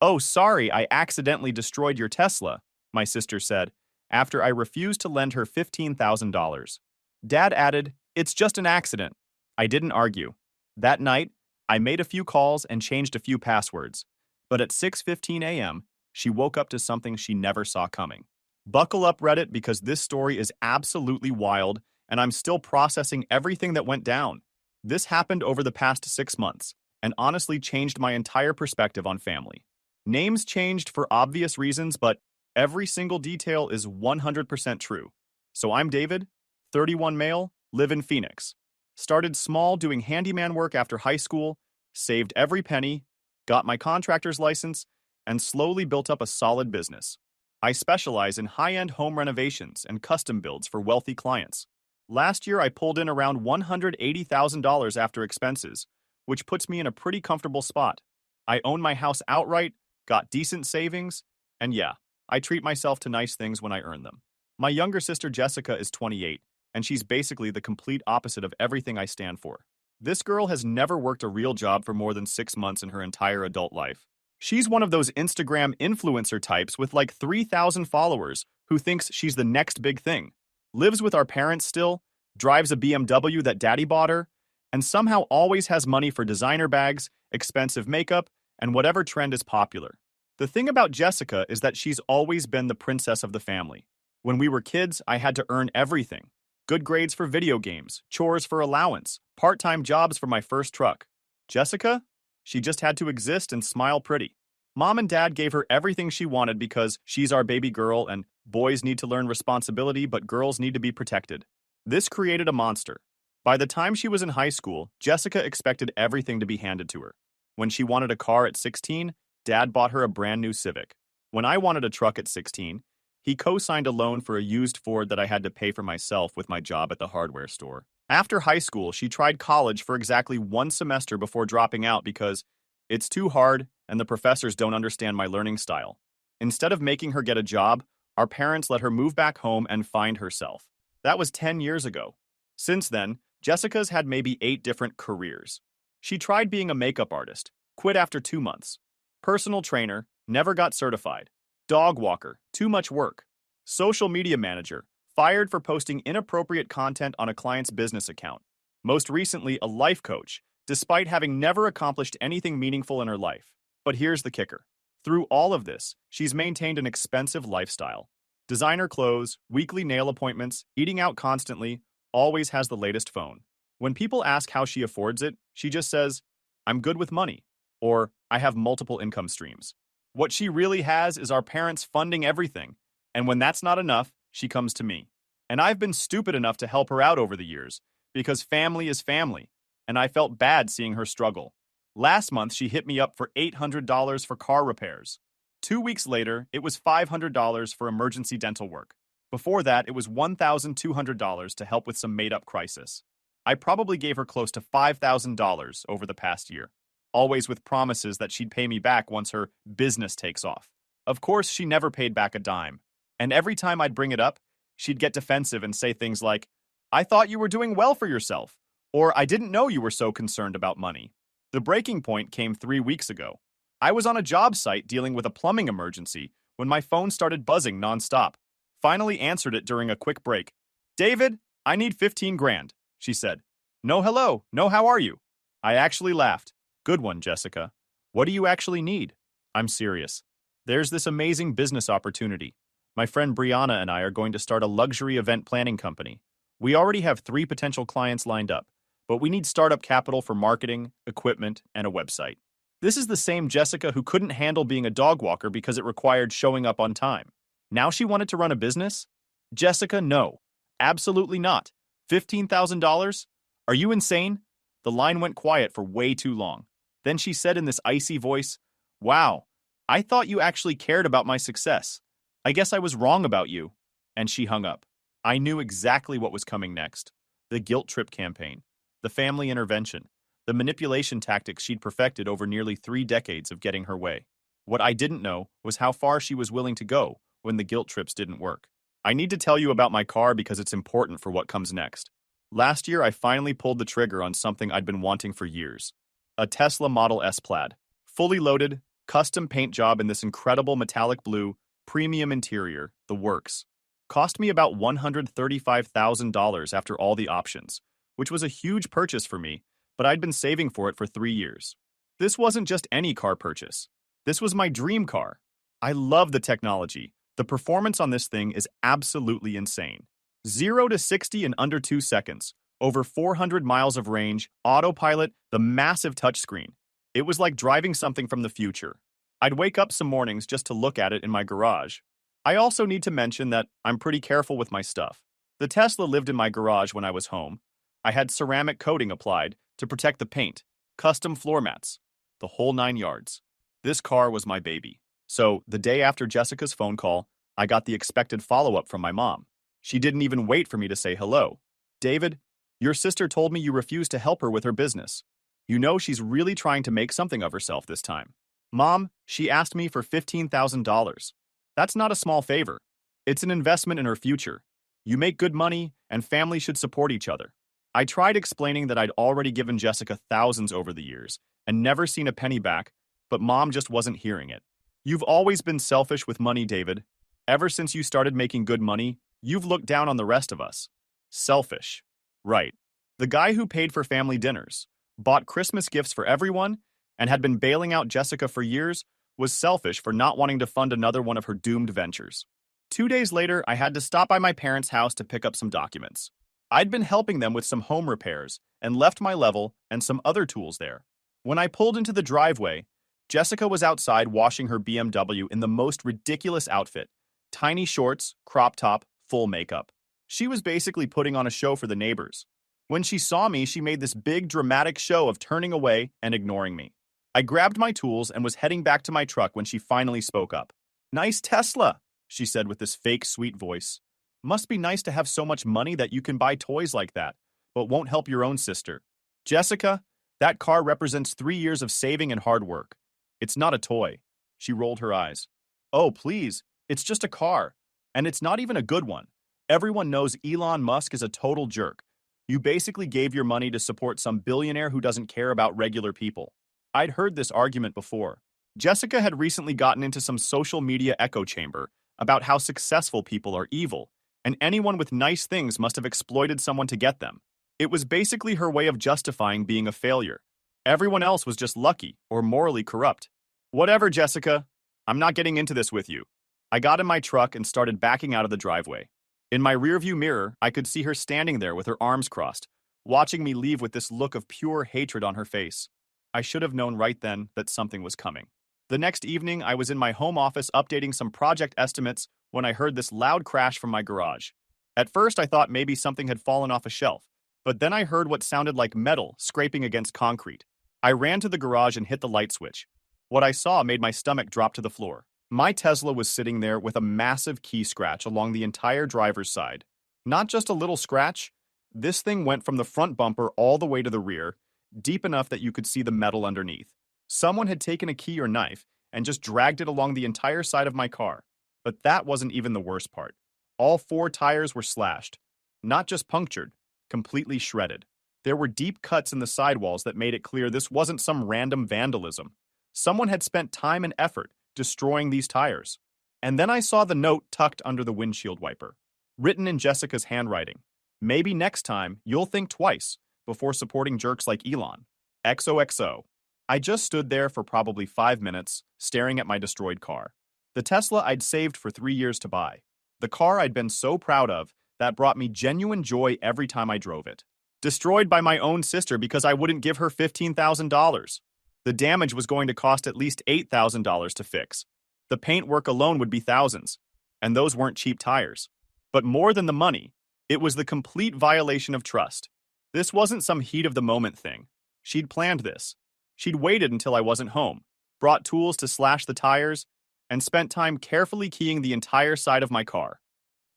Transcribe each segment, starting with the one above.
"Oh, sorry, I accidentally destroyed your Tesla," my sister said, after I refused to lend her $15,000. Dad added, "It's just an accident." I didn't argue. That night, I made a few calls and changed a few passwords. But at 6:15 a.m., she woke up to something she never saw coming. Buckle up, Reddit, because this story is absolutely wild, and I'm still processing everything that went down. This happened over the past 6 months, and honestly changed my entire perspective on family. Names changed for obvious reasons, but every single detail is 100% true. So I'm David, 31 male, live in Phoenix. Started small doing handyman work after high school, saved every penny, got my contractor's license, and slowly built up a solid business. I specialize in high-end home renovations and custom builds for wealthy clients. Last year, I pulled in around $180,000 after expenses, which puts me in a pretty comfortable spot. I own my house outright, got decent savings, and yeah, I treat myself to nice things when I earn them. My younger sister Jessica is 28, and she's basically the complete opposite of everything I stand for. This girl has never worked a real job for more than 6 months in her entire adult life. She's one of those Instagram influencer types with like 3,000 followers who thinks she's the next big thing. Lives with our parents still, drives a BMW that daddy bought her, and somehow always has money for designer bags, expensive makeup, and whatever trend is popular. The thing about Jessica is that she's always been the princess of the family. When we were kids, I had to earn everything. Good grades for video games, chores for allowance, part-time jobs for my first truck. Jessica? She just had to exist and smile pretty. Mom and Dad gave her everything she wanted because she's our baby girl and boys need to learn responsibility but girls need to be protected. This created a monster. By the time she was in high school, Jessica expected everything to be handed to her. When she wanted a car at 16, Dad bought her a brand new Civic. When I wanted a truck at 16, he co-signed a loan for a used Ford that I had to pay for myself with my job at the hardware store. After high school, she tried college for exactly 1 semester before dropping out because it's too hard and the professors don't understand my learning style. Instead of making her get a job, our parents let her move back home and find herself. That was 10 years ago. Since then, Jessica's had maybe 8 different careers. She tried being a makeup artist, quit after 2 months. Personal trainer, never got certified. Dog walker, too much work. Social media manager, fired for posting inappropriate content on a client's business account. Most recently, a life coach, despite having never accomplished anything meaningful in her life. But here's the kicker. Through all of this, she's maintained an expensive lifestyle. Designer clothes, weekly nail appointments, eating out constantly, always has the latest phone. When people ask how she affords it, she just says, "I'm good with money," or "I have multiple income streams." What she really has is our parents funding everything, and when that's not enough, she comes to me. And I've been stupid enough to help her out over the years, because family is family, and I felt bad seeing her struggle. Last month, she hit me up for $800 for car repairs. 2 weeks later, it was $500 for emergency dental work. Before that, it was $1,200 to help with some made-up crisis. I probably gave her close to $5,000 over the past year, always with promises that she'd pay me back once her business takes off. Of course, she never paid back a dime. And every time I'd bring it up, she'd get defensive and say things like, "I thought you were doing well for yourself," or "I didn't know you were so concerned about money." The breaking point came 3 weeks ago. I was on a job site dealing with a plumbing emergency when my phone started buzzing nonstop. Finally answered it during a quick break. "David, I need 15 grand," she said. "No hello, no how are you?" I actually laughed. "Good one, Jessica. What do you actually need?" "I'm serious. There's this amazing business opportunity. My friend Brianna and I are going to start a luxury event planning company. We already have 3 potential clients lined up, but we need startup capital for marketing, equipment, and a website." This is the same Jessica who couldn't handle being a dog walker because it required showing up on time. Now she wanted to run a business? Jessica, no. Absolutely not. $15,000? Are you insane? The line went quiet for way too long. Then she said in this icy voice, "Wow, I thought you actually cared about my success. I guess I was wrong about you." And she hung up. I knew exactly what was coming next. The guilt trip campaign. The family intervention. The manipulation tactics she'd perfected over nearly 3 decades of getting her way. What I didn't know was how far she was willing to go when the guilt trips didn't work. I need to tell you about my car because it's important for what comes next. Last year, I finally pulled the trigger on something I'd been wanting for years. A Tesla Model S Plaid. Fully loaded, Custom paint job in this incredible metallic blue, premium interior, the works. Cost me about $135,000 after all the options, which was a huge purchase for me, but I'd been saving for it for 3 years. This wasn't just any car purchase. This was my dream car. I love the technology. The performance on this thing is absolutely insane. 0 to 60 in under 2 seconds, over 400 miles of range, autopilot, the massive touchscreen. It was like driving something from the future. I'd wake up some mornings just to look at it in my garage. I also need to mention that I'm pretty careful with my stuff. The Tesla lived in my garage when I was home. I had ceramic coating applied to protect the paint, custom floor mats, the whole 9 yards. This car was my baby. So, the day after Jessica's phone call, I got the expected follow-up from my mom. She didn't even wait for me to say hello. "David, your sister told me you refused to help her with her business. You know she's really trying to make something of herself this time. Mom, she asked me for $15,000. That's not a small favor. It's an investment in her future. You make good money, and families should support each other." I tried explaining that I'd already given Jessica thousands over the years and never seen a penny back, but Mom just wasn't hearing it. "You've always been selfish with money, David. Ever since you started making good money, you've looked down on the rest of us." Selfish. Right. The guy who paid for family dinners, bought Christmas gifts for everyone, and had been bailing out Jessica for years was selfish for not wanting to fund another one of her doomed ventures. 2 days later, I had to stop by my parents' house to pick up some documents. I'd been helping them with some home repairs and left my level and some other tools there. When I pulled into the driveway, Jessica was outside washing her BMW in the most ridiculous outfit. Tiny shorts, crop top, full makeup. She was basically putting on a show for the neighbors. When she saw me, she made this big dramatic show of turning away and ignoring me. I grabbed my tools and was heading back to my truck when she finally spoke up. "Nice Tesla," she said with this fake sweet voice. "Must be nice to have so much money that you can buy toys like that, but won't help your own sister. Jessica, that car represents 3 years of saving and hard work. It's not a toy." She rolled her eyes. "Oh, please, it's just a car. And it's not even a good one. Everyone knows Elon Musk is a total jerk. You basically gave your money to support some billionaire who doesn't care about regular people." I'd heard this argument before. Jessica had recently gotten into some social media echo chamber about how successful people are evil, and anyone with nice things must have exploited someone to get them. It was basically her way of justifying being a failure. Everyone else was just lucky or morally corrupt. "Whatever, Jessica. I'm not getting into this with you." I got in my truck and started backing out of the driveway. In my rearview mirror, I could see her standing there with her arms crossed, watching me leave with this look of pure hatred on her face. I should have known right then that something was coming. The next evening, I was in my home office updating some project estimates when I heard this loud crash from my garage. At first, I thought maybe something had fallen off a shelf, but then I heard what sounded like metal scraping against concrete. I ran to the garage and hit the light switch. What I saw made my stomach drop to the floor. My Tesla was sitting there with a massive key scratch along the entire driver's side. Not just a little scratch. This thing went from the front bumper all the way to the rear, deep enough that you could see the metal underneath. Someone had taken a key or knife and just dragged it along the entire side of my car. But that wasn't even the worst part. All 4 tires were slashed. Not just punctured, completely shredded. There were deep cuts in the sidewalls that made it clear this wasn't some random vandalism. Someone had spent time and effort destroying these tires. And then I saw the note tucked under the windshield wiper, written in Jessica's handwriting. "Maybe next time you'll think twice before supporting jerks like Elon. XOXO. I just stood there for probably 5 minutes, staring at my destroyed car. The Tesla I'd saved for 3 years to buy. The car I'd been so proud of that brought me genuine joy every time I drove it. Destroyed by my own sister because I wouldn't give her $15,000. The damage was going to cost at least $8,000 to fix. The paint work alone would be thousands, and those weren't cheap tires. But more than the money, it was the complete violation of trust. This wasn't some heat-of-the-moment thing. She'd planned this. She'd waited until I wasn't home, brought tools to slash the tires, and spent time carefully keying the entire side of my car.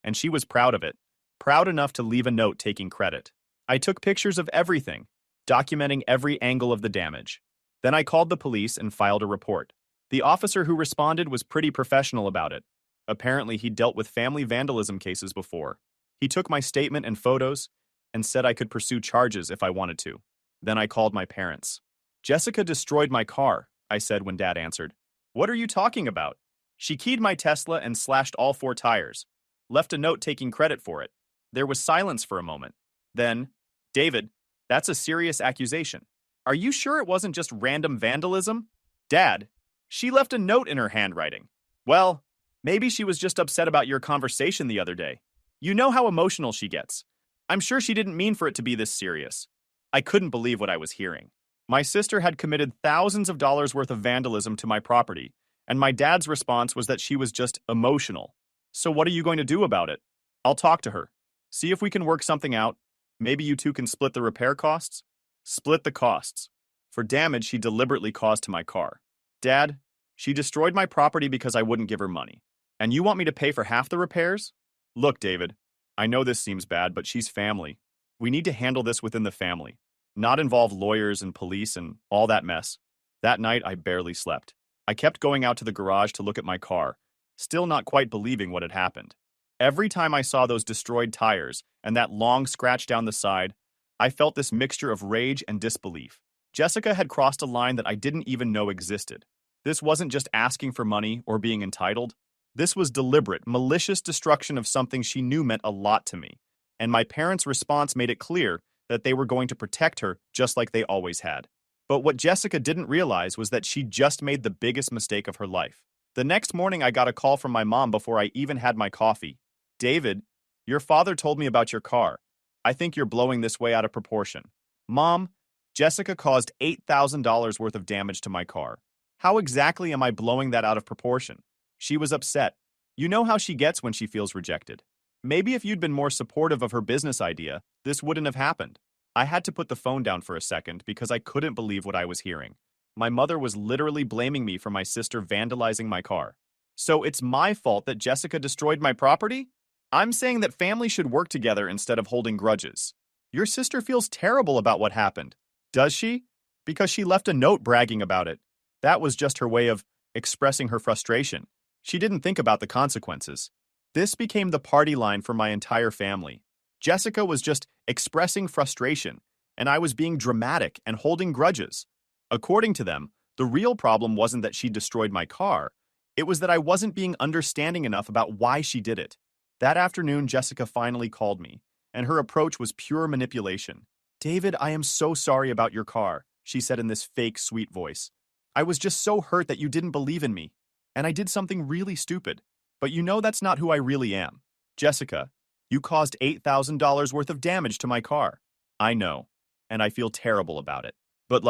And she was proud of it, proud enough to leave a note taking credit. I took pictures of everything, documenting every angle of the damage. Then I called the police and filed a report. The officer who responded was pretty professional about it. Apparently, he'd dealt with family vandalism cases before. He took my statement and photos and said I could pursue charges if I wanted to. Then I called my parents. "Jessica destroyed my car," I said when Dad answered. What are you talking about? She keyed my Tesla and slashed all 4 tires. Left a note taking credit for it. There was silence for a moment. Then, David, that's a serious accusation. Are you sure it wasn't just random vandalism? Dad, she left a note in her handwriting. Well, maybe she was just upset about your conversation the other day. You know how emotional she gets. I'm sure she didn't mean for it to be this serious. I couldn't believe what I was hearing. My sister had committed thousands of dollars worth of vandalism to my property, and my dad's response was that she was just emotional. So what are you going to do about it? I'll talk to her. See if we can work something out. Maybe you two can split the repair costs? Split the costs. For damage she deliberately caused to my car. Dad, she destroyed my property because I wouldn't give her money. And you want me to pay for half the repairs? Look, David, I know this seems bad, but she's family. We need to handle this within the family, not involve lawyers and police and all that mess. That night, I barely slept. I kept going out to the garage to look at my car, still not quite believing what had happened. Every time I saw those destroyed tires and that long scratch down the side, I felt this mixture of rage and disbelief. Jessica had crossed a line that I didn't even know existed. This wasn't just asking for money or being entitled. This was deliberate, malicious destruction of something she knew meant a lot to me. And my parents' response made it clear that they were going to protect her just like they always had. But what Jessica didn't realize was that she just made the biggest mistake of her life. The next morning, I got a call from my mom before I even had my coffee. David, your father told me about your car. I think you're blowing this way out of proportion. Mom, Jessica caused $8,000 worth of damage to my car. How exactly am I blowing that out of proportion? She was upset. You know how she gets when she feels rejected. Maybe if you'd been more supportive of her business idea, this wouldn't have happened. I had to put the phone down for a second because I couldn't believe what I was hearing. My mother was literally blaming me for my sister vandalizing my car. So it's my fault that Jessica destroyed my property? I'm saying that families should work together instead of holding grudges. Your sister feels terrible about what happened. Does she? Because she left a note bragging about it. That was just her way of expressing her frustration. She didn't think about the consequences. This became the party line for my entire family. Jessica was just expressing frustration, and I was being dramatic and holding grudges. According to them, the real problem wasn't that she destroyed my car. It was that I wasn't being understanding enough about why she did it. That afternoon, Jessica finally called me, and her approach was pure manipulation. David, I am so sorry about your car, she said in this fake, sweet voice. I was just so hurt that you didn't believe in me. And I did something really stupid. But you know that's not who I really am. Jessica, you caused $8,000 worth of damage to my car. I know, and I feel terrible about it. But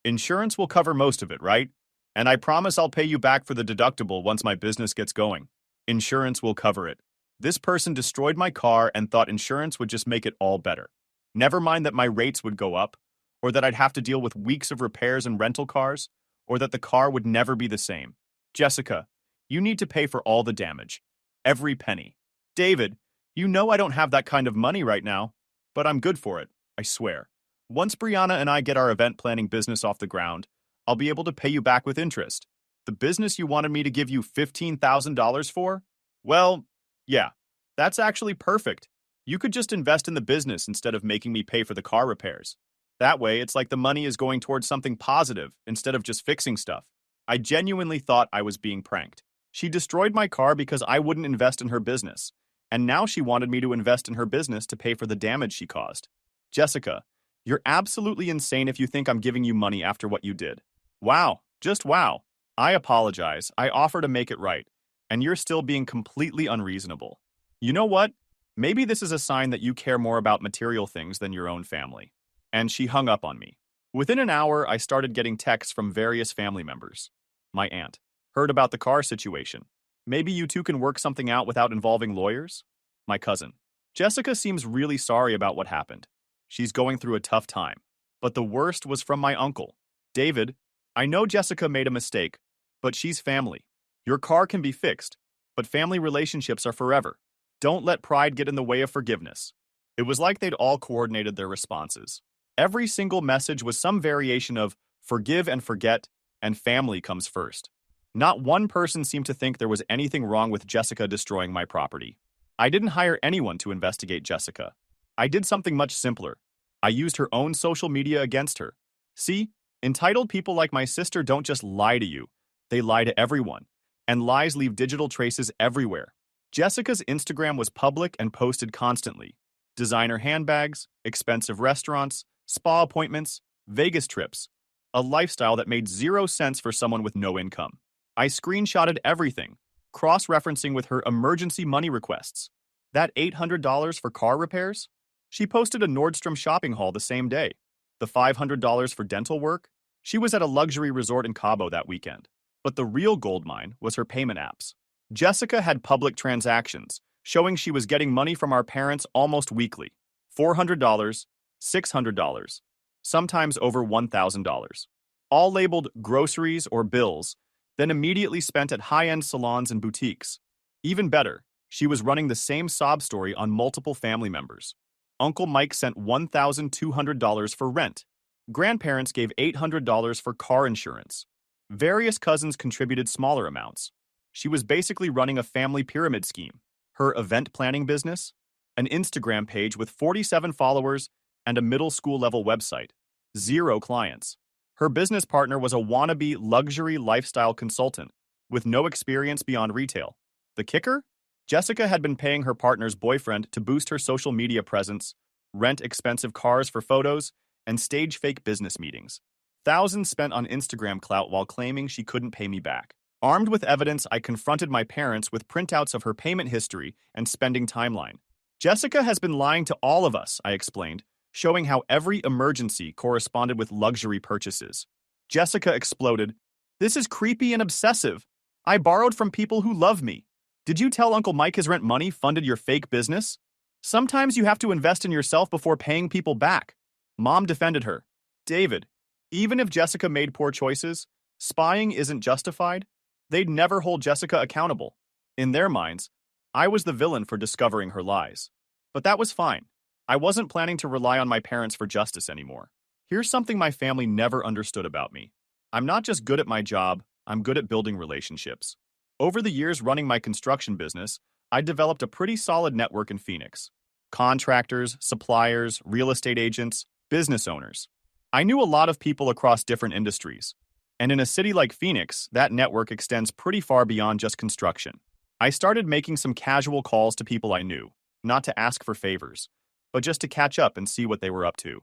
insurance will cover most of it, right? And I promise I'll pay you back for the deductible once my business gets going. Insurance will cover it. This person destroyed my car and thought insurance would just make it all better. Never mind that my rates would go up, or that I'd have to deal with weeks of repairs and rental cars, or that the car would never be the same. Jessica, you need to pay for all the damage. Every penny. David, you know I don't have that kind of money right now, but I'm good for it, I swear. Once Brianna and I get our event planning business off the ground, I'll be able to pay you back with interest. The business you wanted me to give you $15,000 for? Well, yeah, that's actually perfect. You could just invest in the business instead of making me pay for the car repairs. That way, it's like the money is going towards something positive instead of just fixing stuff. I genuinely thought I was being pranked. She destroyed my car because I wouldn't invest in her business, and now she wanted me to invest in her business to pay for the damage she caused. Jessica, you're absolutely insane if you think I'm giving you money after what you did. Wow, just wow. I apologize. I offer to make it right, and you're still being completely unreasonable. You know what? Maybe this is a sign that you care more about material things than your own family. And she hung up on me. Within an hour, I started getting texts from various family members. My aunt heard about the car situation. Maybe you two can work something out without involving lawyers? My cousin. Jessica seems really sorry about what happened. She's going through a tough time. But the worst was from my uncle. David, I know Jessica made a mistake, but she's family. Your car can be fixed, but family relationships are forever. Don't let pride get in the way of forgiveness. It was like they'd all coordinated their responses. Every single message was some variation of forgive and forget, and family comes first. Not one person seemed to think there was anything wrong with Jessica destroying my property. I didn't hire anyone to investigate Jessica. I did something much simpler. I used her own social media against her. See, entitled people like my sister don't just lie to you. They lie to everyone, and lies leave digital traces everywhere. Jessica's Instagram was public and posted constantly. Designer handbags, expensive restaurants, spa appointments, Vegas trips. A lifestyle that made zero sense for someone with no income. I screenshotted everything, cross-referencing with her emergency money requests. That $800 for car repairs? She posted a Nordstrom shopping haul the same day. The $500 for dental work? She was at a luxury resort in Cabo that weekend. But the real goldmine was her payment apps. Jessica had public transactions, showing she was getting money from our parents almost weekly. $400, $600, sometimes over $1,000. All labeled groceries or bills, then immediately spent at high-end salons and boutiques. Even better, she was running the same sob story on multiple family members. Uncle Mike sent $1,200 for rent. Grandparents gave $800 for car insurance. Various cousins contributed smaller amounts. She was basically running a family pyramid scheme. Her event planning business, an Instagram page with 47 followers, and a middle school level website. 0 clients. Her business partner was a wannabe luxury lifestyle consultant with no experience beyond retail. The kicker? Jessica had been paying her partner's boyfriend to boost her social media presence, rent expensive cars for photos, and stage fake business meetings. Thousands spent on Instagram clout while claiming she couldn't pay me back. Armed with evidence, I confronted my parents with printouts of her payment history and spending timeline. Jessica has been lying to all of us, I explained, showing how every emergency corresponded with luxury purchases. Jessica exploded. This is creepy and obsessive. I borrowed from people who love me. Did you tell Uncle Mike his rent money funded your fake business? Sometimes you have to invest in yourself before paying people back. Mom defended her. David, even if Jessica made poor choices, spying isn't justified. They'd never hold Jessica accountable. In their minds, I was the villain for discovering her lies. But that was fine. I wasn't planning to rely on my parents for justice anymore. Here's something my family never understood about me. I'm not just good at my job, I'm good at building relationships. Over the years running my construction business, I developed a pretty solid network in Phoenix. Contractors, suppliers, real estate agents, business owners. I knew a lot of people across different industries. And in a city like Phoenix, that network extends pretty far beyond just construction. I started making some casual calls to people I knew, not to ask for favors, but just to catch up and see what they were up to.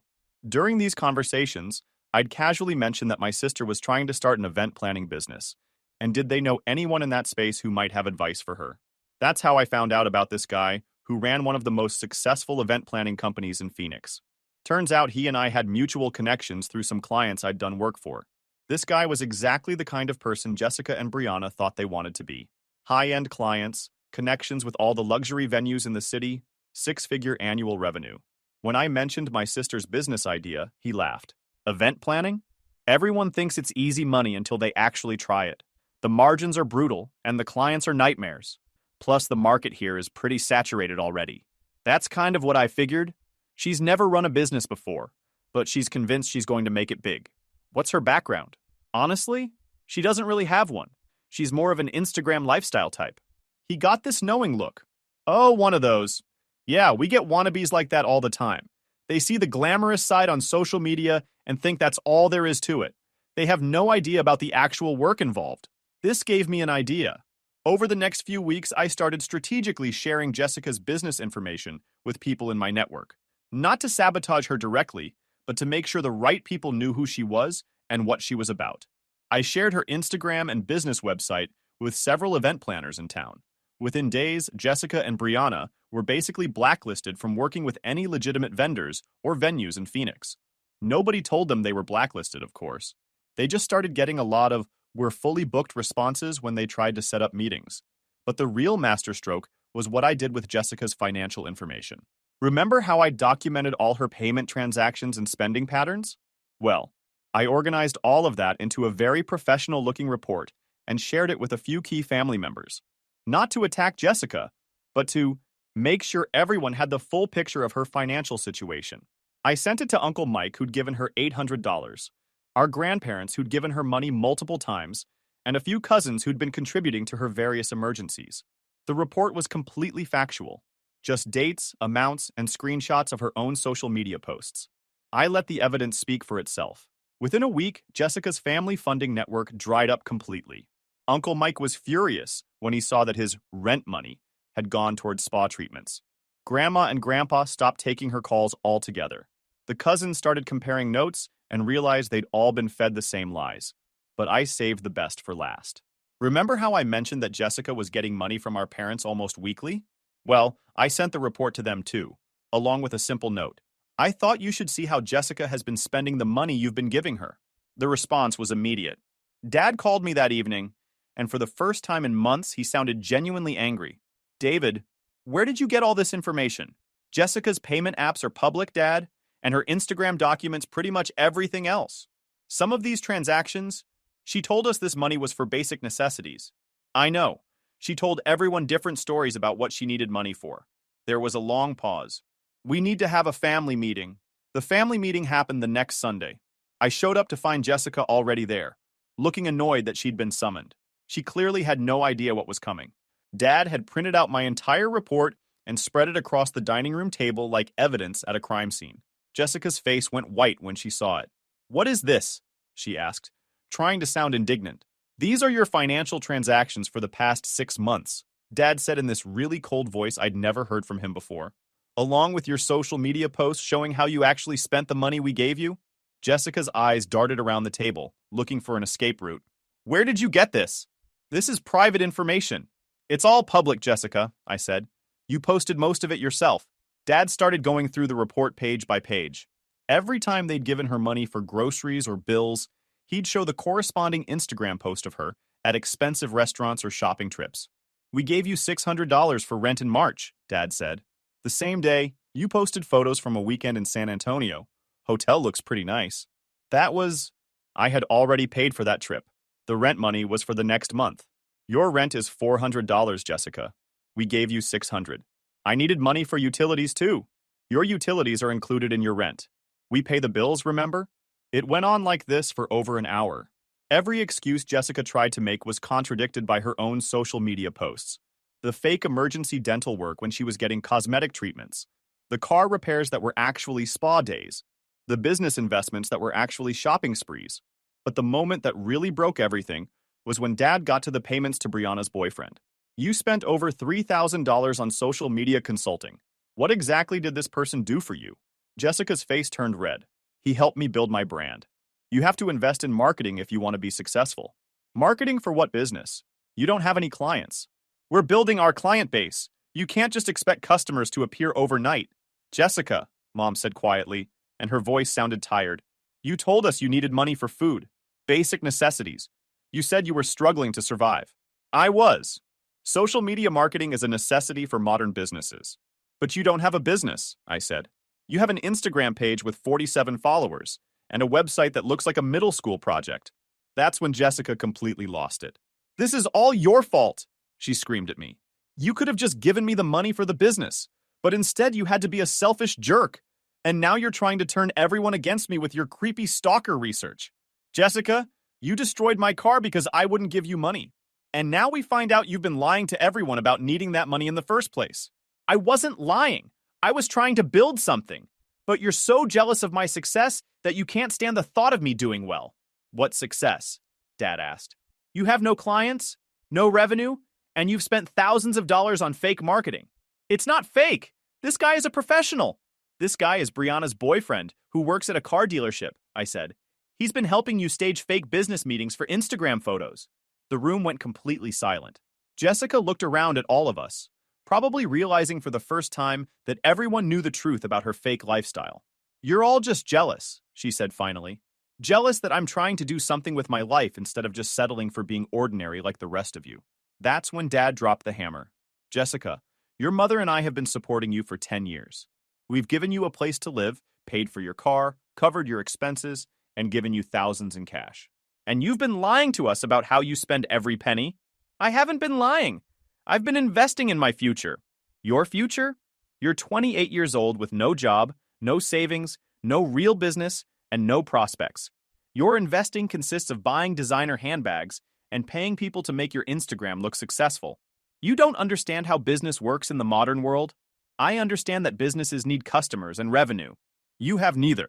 During these conversations, I'd casually mention that my sister was trying to start an event planning business, and did they know anyone in that space who might have advice for her? That's how I found out about this guy who ran one of the most successful event planning companies in Phoenix. Turns out he and I had mutual connections through some clients I'd done work for. This guy was exactly the kind of person Jessica and Brianna thought they wanted to be. High-end clients, connections with all the luxury venues in the city, 6-figure annual revenue. When I mentioned my sister's business idea, he laughed. Event planning? Everyone thinks it's easy money until they actually try it. The margins are brutal, and the clients are nightmares. Plus, the market here is pretty saturated already. That's kind of what I figured. She's never run a business before, but she's convinced she's going to make it big. What's her background? Honestly, she doesn't really have one. She's more of an Instagram lifestyle type. He got this knowing look. Oh, one of those. Yeah, we get wannabes like that all the time. They see the glamorous side on social media and think that's all there is to it. They have no idea about the actual work involved. This gave me an idea. Over the next few weeks, I started strategically sharing Jessica's business information with people in my network. Not to sabotage her directly, but to make sure the right people knew who she was and what she was about. I shared her Instagram and business website with several event planners in town. Within days, Jessica and Brianna were basically blacklisted from working with any legitimate vendors or venues in Phoenix. Nobody told them they were blacklisted, of course. They just started getting a lot of "we're fully booked" responses when they tried to set up meetings. But the real masterstroke was what I did with Jessica's financial information. Remember how I documented all her payment transactions and spending patterns? Well, I organized all of that into a very professional-looking report and shared it with a few key family members. Not to attack Jessica, but to make sure everyone had the full picture of her financial situation. I sent it to Uncle Mike, who'd given her $800, our grandparents who'd given her money multiple times, and a few cousins who'd been contributing to her various emergencies. The report was completely factual. Just dates, amounts, and screenshots of her own social media posts. I let the evidence speak for itself. Within a week, Jessica's family funding network dried up completely. Uncle Mike was furious when he saw that his rent money had gone towards spa treatments. Grandma and Grandpa stopped taking her calls altogether. The cousins started comparing notes and realized they'd all been fed the same lies. But I saved the best for last. Remember how I mentioned that Jessica was getting money from our parents almost weekly? Well, I sent the report to them too, along with a simple note. I thought you should see how Jessica has been spending the money you've been giving her. The response was immediate. Dad called me that evening, and for the first time in months, he sounded genuinely angry. David, where did you get all this information? Jessica's payment apps are public, Dad, and her Instagram documents pretty much everything else. Some of these transactions, she told us this money was for basic necessities. I know. She told everyone different stories about what she needed money for. There was a long pause. We need to have a family meeting. The family meeting happened the next Sunday. I showed up to find Jessica already there, looking annoyed that she'd been summoned. She clearly had no idea what was coming. Dad had printed out my entire report and spread it across the dining room table like evidence at a crime scene. Jessica's face went white when she saw it. What is this? She asked, trying to sound indignant. These are your financial transactions for the past 6 months, Dad said in this really cold voice I'd never heard from him before. Along with your social media posts showing how you actually spent the money we gave you? Jessica's eyes darted around the table, looking for an escape route. Where did you get this? This is private information. It's all public, Jessica, I said. You posted most of it yourself. Dad started going through the report page by page. Every time they'd given her money for groceries or bills, he'd show the corresponding Instagram post of her at expensive restaurants or shopping trips. We gave you $600 for rent in March, Dad said. The same day, you posted photos from a weekend in San Antonio. Hotel looks pretty nice. I had already paid for that trip. The rent money was for the next month. Your rent is $400, Jessica. We gave you $600. I needed money for utilities too. Your utilities are included in your rent. We pay the bills, remember? It went on like this for over an hour. Every excuse Jessica tried to make was contradicted by her own social media posts. The fake emergency dental work when she was getting cosmetic treatments. The car repairs that were actually spa days. The business investments that were actually shopping sprees. But the moment that really broke everything was when Dad got to the payments to Brianna's boyfriend. You spent over $3,000 on social media consulting. What exactly did this person do for you? Jessica's face turned red. He helped me build my brand. You have to invest in marketing if you want to be successful. Marketing for what business? You don't have any clients. We're building our client base. You can't just expect customers to appear overnight. Jessica, Mom said quietly, and her voice sounded tired. You told us you needed money for food, basic necessities. You said you were struggling to survive. I was. Social media marketing is a necessity for modern businesses. But you don't have a business, I said. You have an Instagram page with 47 followers and a website that looks like a middle school project. That's when Jessica completely lost it. This is all your fault, she screamed at me. You could have just given me the money for the business, but instead you had to be a selfish jerk. And now you're trying to turn everyone against me with your creepy stalker research. Jessica, you destroyed my car because I wouldn't give you money. And now we find out you've been lying to everyone about needing that money in the first place. I wasn't lying. I was trying to build something. But you're so jealous of my success that you can't stand the thought of me doing well. What success? Dad asked. You have no clients, no revenue, and you've spent thousands of dollars on fake marketing. It's not fake. This guy is a professional. This guy is Brianna's boyfriend, who works at a car dealership, I said. He's been helping you stage fake business meetings for Instagram photos. The room went completely silent. Jessica looked around at all of us, probably realizing for the first time that everyone knew the truth about her fake lifestyle. You're all just jealous, she said finally. Jealous that I'm trying to do something with my life instead of just settling for being ordinary like the rest of you. That's when Dad dropped the hammer. Jessica, your mother and I have been supporting you for 10 years. We've given you a place to live, paid for your car, covered your expenses, and given you thousands in cash. And you've been lying to us about how you spend every penny. I haven't been lying. I've been investing in my future. Your future? You're 28 years old with no job, no savings, no real business, and no prospects. Your investing consists of buying designer handbags and paying people to make your Instagram look successful. You don't understand how business works in the modern world? I understand that businesses need customers and revenue. You have neither.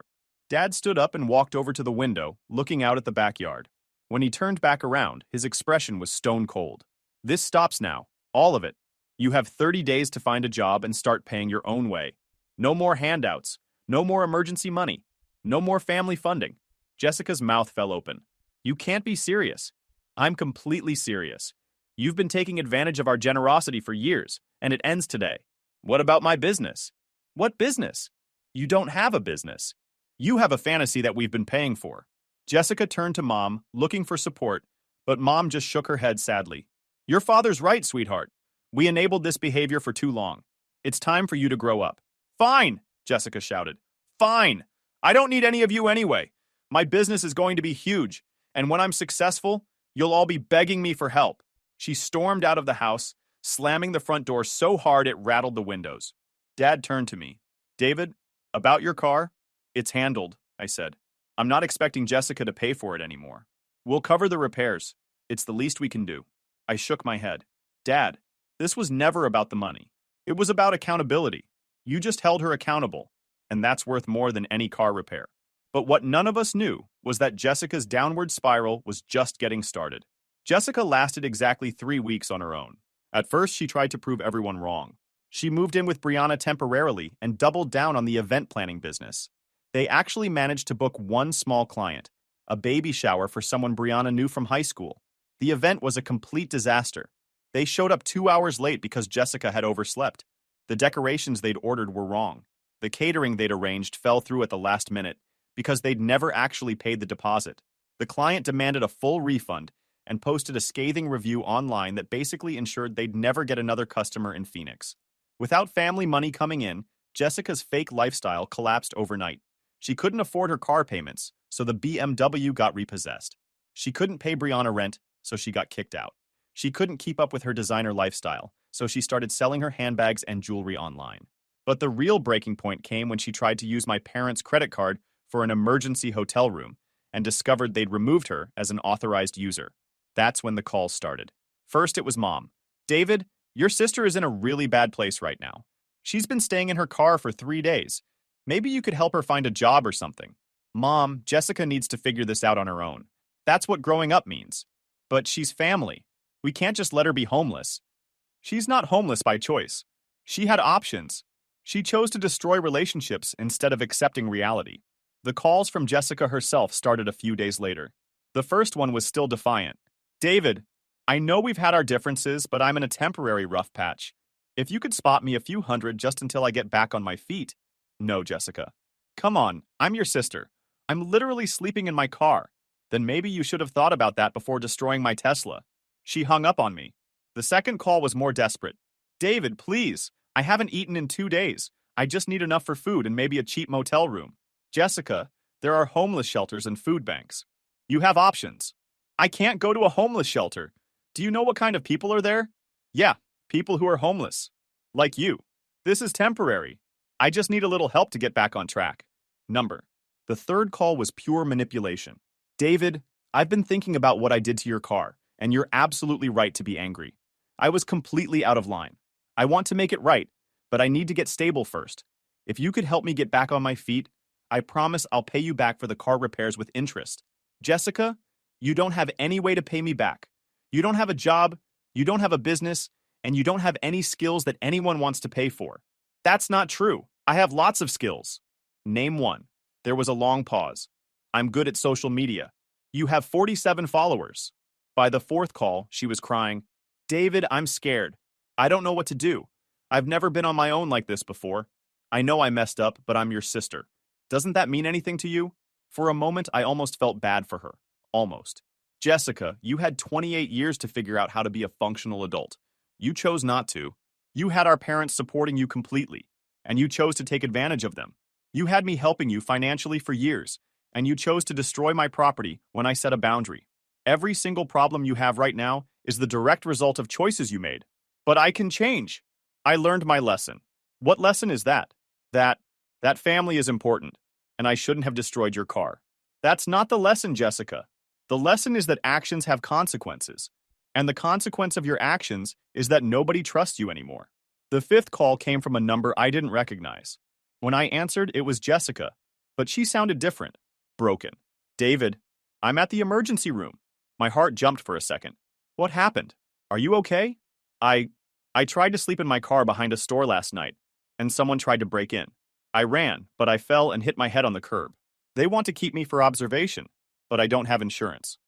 Dad stood up and walked over to the window, looking out at the backyard. When he turned back around, his expression was stone cold. This stops now. All of it. You have 30 days to find a job and start paying your own way. No more handouts. No more emergency money. No more family funding. Jessica's mouth fell open. You can't be serious. I'm completely serious. You've been taking advantage of our generosity for years, and it ends today. What about my business? What business? You don't have a business. You have a fantasy that we've been paying for. Jessica turned to Mom, looking for support, but Mom just shook her head sadly. Your father's right, sweetheart. We enabled this behavior for too long. It's time for you to grow up. Fine, Jessica shouted. Fine. I don't need any of you anyway. My business is going to be huge, and when I'm successful, you'll all be begging me for help. She stormed out of the house, slamming the front door so hard it rattled the windows. Dad turned to me. David, about your car? It's handled, I said. I'm not expecting Jessica to pay for it anymore. We'll cover the repairs. It's the least we can do. I shook my head. Dad, this was never about the money. It was about accountability. You just held her accountable, and that's worth more than any car repair. But what none of us knew was that Jessica's downward spiral was just getting started. Jessica lasted exactly 3 weeks on her own. At first, she tried to prove everyone wrong. She moved in with Brianna temporarily and doubled down on the event planning business. They actually managed to book one small client, a baby shower for someone Brianna knew from high school. The event was a complete disaster. They showed up 2 hours late because Jessica had overslept. The decorations they'd ordered were wrong. The catering they'd arranged fell through at the last minute because they'd never actually paid the deposit. The client demanded a full refund and posted a scathing review online that basically ensured they'd never get another customer in Phoenix. Without family money coming in, Jessica's fake lifestyle collapsed overnight. She couldn't afford her car payments, so the BMW got repossessed. She couldn't pay Brianna rent, so she got kicked out. She couldn't keep up with her designer lifestyle, so she started selling her handbags and jewelry online. But the real breaking point came when she tried to use my parents' credit card for an emergency hotel room and discovered they'd removed her as an authorized user. That's when the calls started. First, it was Mom. David, your sister is in a really bad place right now. She's been staying in her car for 3 days. Maybe you could help her find a job or something. Mom, Jessica needs to figure this out on her own. That's what growing up means. But she's family. We can't just let her be homeless. She's not homeless by choice. She had options. She chose to destroy relationships instead of accepting reality. The calls from Jessica herself started a few days later. The first one was still defiant. David, I know we've had our differences, but I'm in a temporary rough patch. If you could spot me a few hundred just until I get back on my feet. No, Jessica. Come on, I'm your sister. I'm literally sleeping in my car. Then maybe you should have thought about that before destroying my Tesla. She hung up on me. The second call was more desperate. David, please. I haven't eaten in 2 days. I just need enough for food and maybe a cheap motel room. Jessica, there are homeless shelters and food banks. You have options. I can't go to a homeless shelter. Do you know what kind of people are there? Yeah, people who are homeless. Like you. This is temporary. I just need a little help to get back on track. Number. The third call was pure manipulation. David, I've been thinking about what I did to your car, and you're absolutely right to be angry. I was completely out of line. I want to make it right, but I need to get stable first. If you could help me get back on my feet, I promise I'll pay you back for the car repairs with interest. Jessica, you don't have any way to pay me back. You don't have a job, you don't have a business, and you don't have any skills that anyone wants to pay for. That's not true. I have lots of skills. Name one. There was a long pause. I'm good at social media. You have 47 followers. By the fourth call, she was crying, David, I'm scared. I don't know what to do. I've never been on my own like this before. I know I messed up, but I'm your sister. Doesn't that mean anything to you? For a moment, I almost felt bad for her. Almost. Jessica, you had 28 years to figure out how to be a functional adult. You chose not to. You had our parents supporting you completely, and you chose to take advantage of them. You had me helping you financially for years, and you chose to destroy my property when I set a boundary. Every single problem you have right now is the direct result of choices you made. But I can change. I learned my lesson. What lesson is that? That family is important, and I shouldn't have destroyed your car. That's not the lesson, Jessica. The lesson is that actions have consequences, and the consequence of your actions is that nobody trusts you anymore. The fifth call came from a number I didn't recognize. When I answered, it was Jessica, but she sounded different. Broken. David, I'm at the emergency room. My heart jumped for a second. What happened? Are you okay? I I tried to sleep in my car behind a store last night, and someone tried to break in. I ran, but I fell and hit my head on the curb. They want to keep me for observation, but I don't have insurance.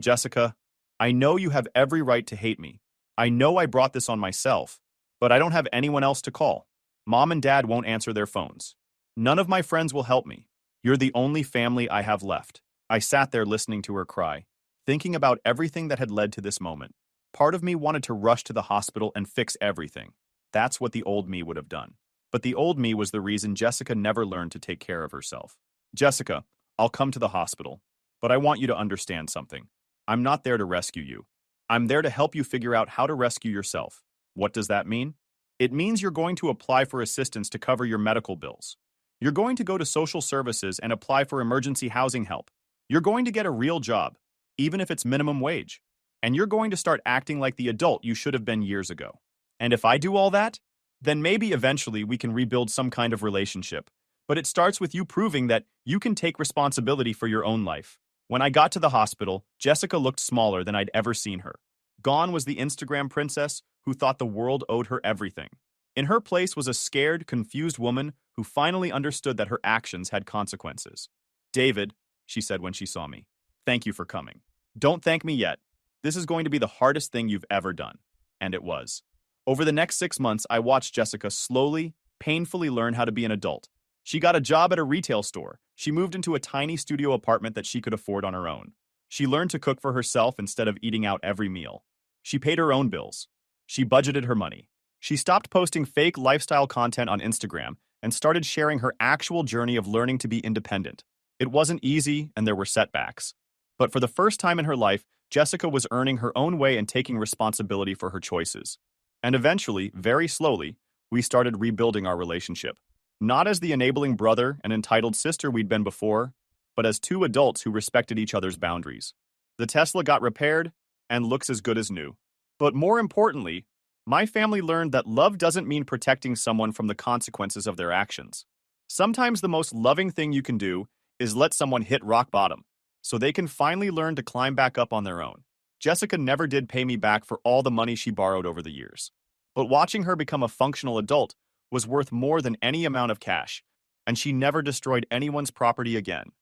Jessica, I know you have every right to hate me. I know I brought this on myself, but I don't have anyone else to call. Mom and Dad won't answer their phones. None of my friends will help me. You're the only family I have left. I sat there listening to her cry, thinking about everything that had led to this moment. Part of me wanted to rush to the hospital and fix everything. That's what the old me would have done. But the old me was the reason Jessica never learned to take care of herself. Jessica, I'll come to the hospital, but I want you to understand something. I'm not there to rescue you. I'm there to help you figure out how to rescue yourself. What does that mean? It means you're going to apply for assistance to cover your medical bills. You're going to go to social services and apply for emergency housing help. You're going to get a real job, even if it's minimum wage. And you're going to start acting like the adult you should have been years ago. And if I do all that, then maybe eventually we can rebuild some kind of relationship. But it starts with you proving that you can take responsibility for your own life. When I got to the hospital, Jessica looked smaller than I'd ever seen her. Gone was the Instagram princess who thought the world owed her everything. In her place was a scared, confused woman who finally understood that her actions had consequences. David, she said when she saw me, thank you for coming. Don't thank me yet. This is going to be the hardest thing you've ever done. And it was. Over the next 6 months, I watched Jessica slowly, painfully learn how to be an adult. She got a job at a retail store. She moved into a tiny studio apartment that she could afford on her own. She learned to cook for herself instead of eating out every meal. She paid her own bills. She budgeted her money. She stopped posting fake lifestyle content on Instagram and started sharing her actual journey of learning to be independent. It wasn't easy and there were setbacks. But for the first time in her life, Jessica was earning her own way and taking responsibility for her choices. And eventually, very slowly, we started rebuilding our relationship. Not as the enabling brother and entitled sister we'd been before, but as two adults who respected each other's boundaries. The Tesla got repaired and looks as good as new. But more importantly, my family learned that love doesn't mean protecting someone from the consequences of their actions. Sometimes the most loving thing you can do is let someone hit rock bottom, so they can finally learn to climb back up on their own. Jessica never did pay me back for all the money she borrowed over the years. But watching her become a functional adult was worth more than any amount of cash, and she never destroyed anyone's property again.